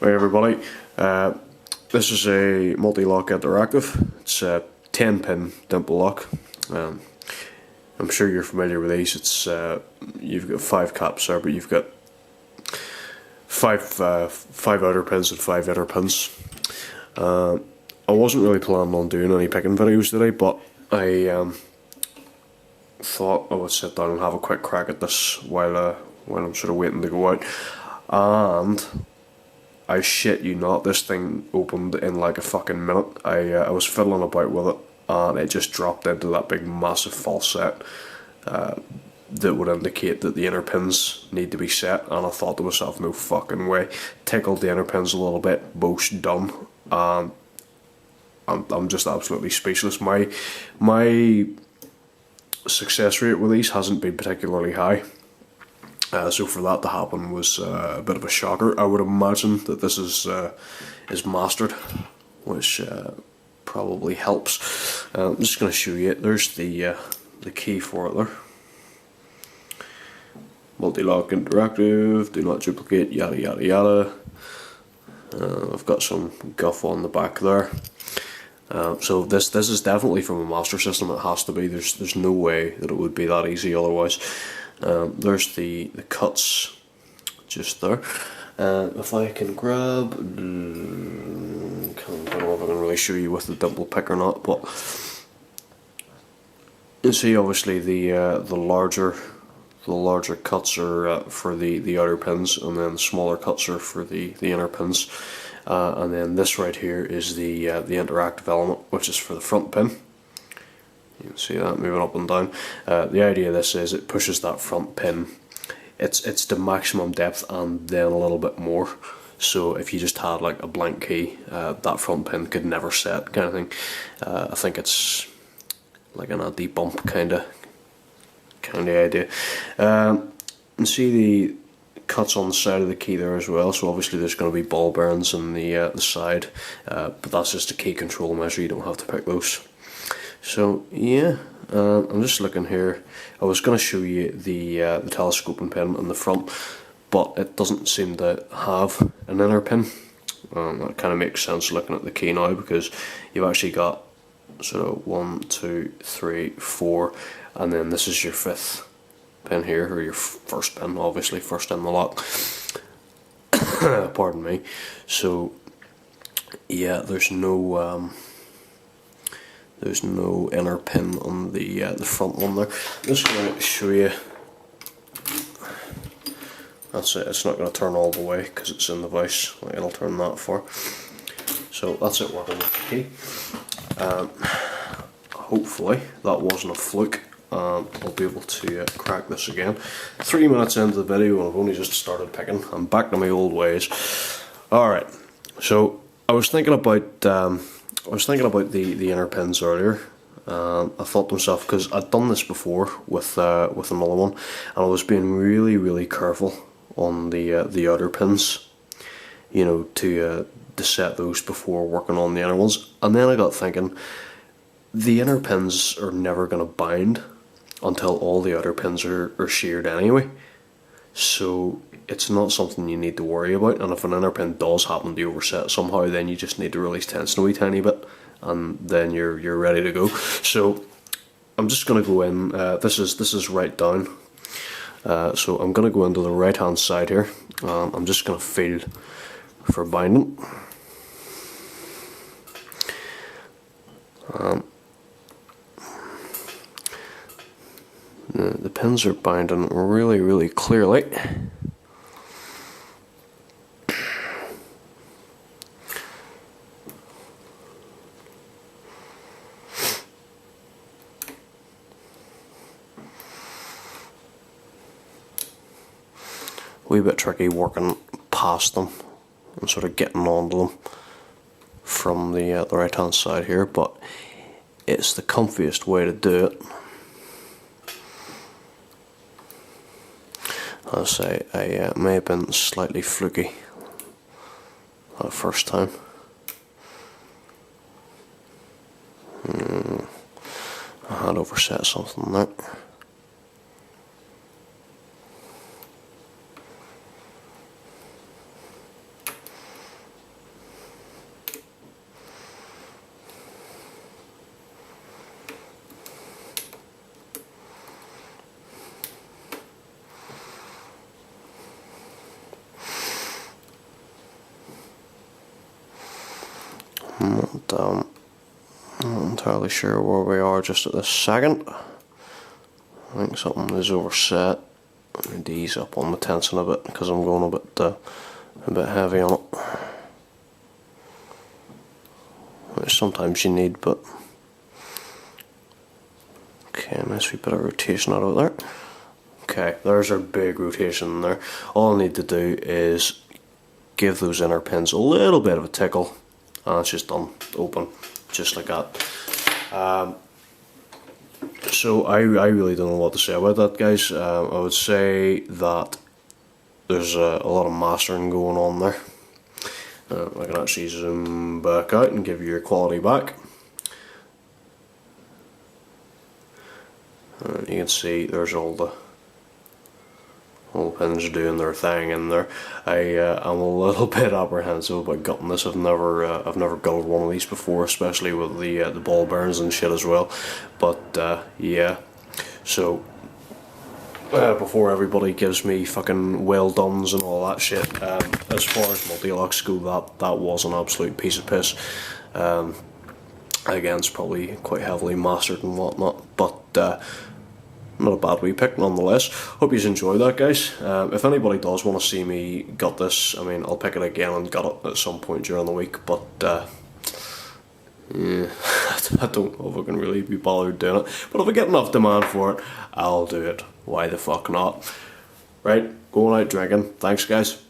Hey everybody, this is a multi-lock interactive. It's a 10 pin dimple lock. I'm sure you're familiar with these. It's you've got 5 caps there, but you've got five outer pins and 5 inner pins. I wasn't really planning on doing any picking videos today, but I thought I would sit down and have a quick crack at this while I'm sort of waiting to go out. And I shit you not, this thing opened in like a fucking minute. I was fiddling about with it and it just dropped into that big massive false set that would indicate that the inner pins need to be set, and I thought to myself, no fucking way. Tickled the inner pins a little bit, both done, and I'm just absolutely speechless. My success rate with these hasn't been particularly high. So for that to happen was a bit of a shocker. I would imagine that this is mastered, which probably helps. I'm just going to show you it. There's the key for it there. Multi-lock interactive, do not duplicate, yada yada yada. I've got some guff on the back there. So this is definitely from a master system. It has to be. There's no way that it would be that easy otherwise. There's the cuts just there. If I can grab, I don't know if I can really show you with the dimple pick or not, but you see obviously the larger cuts are for the outer pins, and then the smaller cuts are for the inner pins. And then this right here is the interactive element, which is for the front pin. You can see that moving up and down. The idea of this is it pushes that front pin. It's the maximum depth and then a little bit more. So if you just had like a blank key, that front pin could never set, kind of thing. I think it's like an anti-bump kind of idea. And see the cuts on the side of the key there as well. So obviously there's going to be ball bearings on the side, but that's just a key control measure. You don't have to pick those. So yeah, I'm just looking here. I was going to show you the telescoping pin in the front, but it doesn't seem to have an inner pin. That kind of makes sense looking at the key now, because you've actually got sort of 1, 2, 3, 4, and then this is your 5th pin here, or your first pin, obviously first in the lock. Pardon me. So yeah, there's no inner pin on the front one there. I'm just going to show you. That's it. It's not going to turn all the way because it's in the vise. It'll turn that far. So that's it working with the key. Hopefully that wasn't a fluke. I'll be able to crack this again. 3 minutes into the video and I've only just started picking. I'm back to my old ways. Alright, so I was thinking about the inner pins earlier. I thought to myself, because I'd done this before with another one, and I was being really careful on the outer pins, you know, to set those before working on the inner ones. And then I got thinking, the inner pins are never going to bind until all the outer pins are sheared anyway. So it's not something you need to worry about, and if an inner pin does happen to overset somehow, then you just need to release tension a wee tiny bit, and then you're ready to go. So I'm just going to go in. This is right down. So I'm going to go into the right hand side here. I'm just going to feel for binding. The pins are binding really clearly. Wee bit tricky working past them and sort of getting onto them from the right hand side here, but it's the comfiest way to do it. I'll say I may have been slightly fluky that first time. I had overset something there. I'm not entirely sure where we are just at this second. I think something is overset. I need to ease up on the tensing a bit because I'm going a bit heavy on it. Which sometimes you need, but okay, nice wee bit of rotation out of there. Okay, there's our big rotation there. All I need to do is give those inner pins a little bit of a tickle, and it's just done, open, just like that. So I really don't know what to say about that, guys. I would say that there's a lot of mastering going on there. I can actually zoom back out and give you your quality back. You can see there's all the pins doing their thing in there. I'm a little bit apprehensive about gutting this. I've never gutted one of these before, especially with the ball bearings and shit as well. But yeah, so before everybody gives me fucking well dones and all that shit, as far as mul-t-locks go, that was an absolute piece of piss. Again, it's probably quite heavily mastered and whatnot, but not a bad wee pick nonetheless. Hope you enjoyed that, guys. If anybody does want to see me gut this, I mean, I'll pick it again and gut it at some point during the week, but yeah, I don't know if I can really be bothered doing it. But if I get enough demand for it, I'll do it. Why the fuck not? Right, going out drinking. Thanks, guys.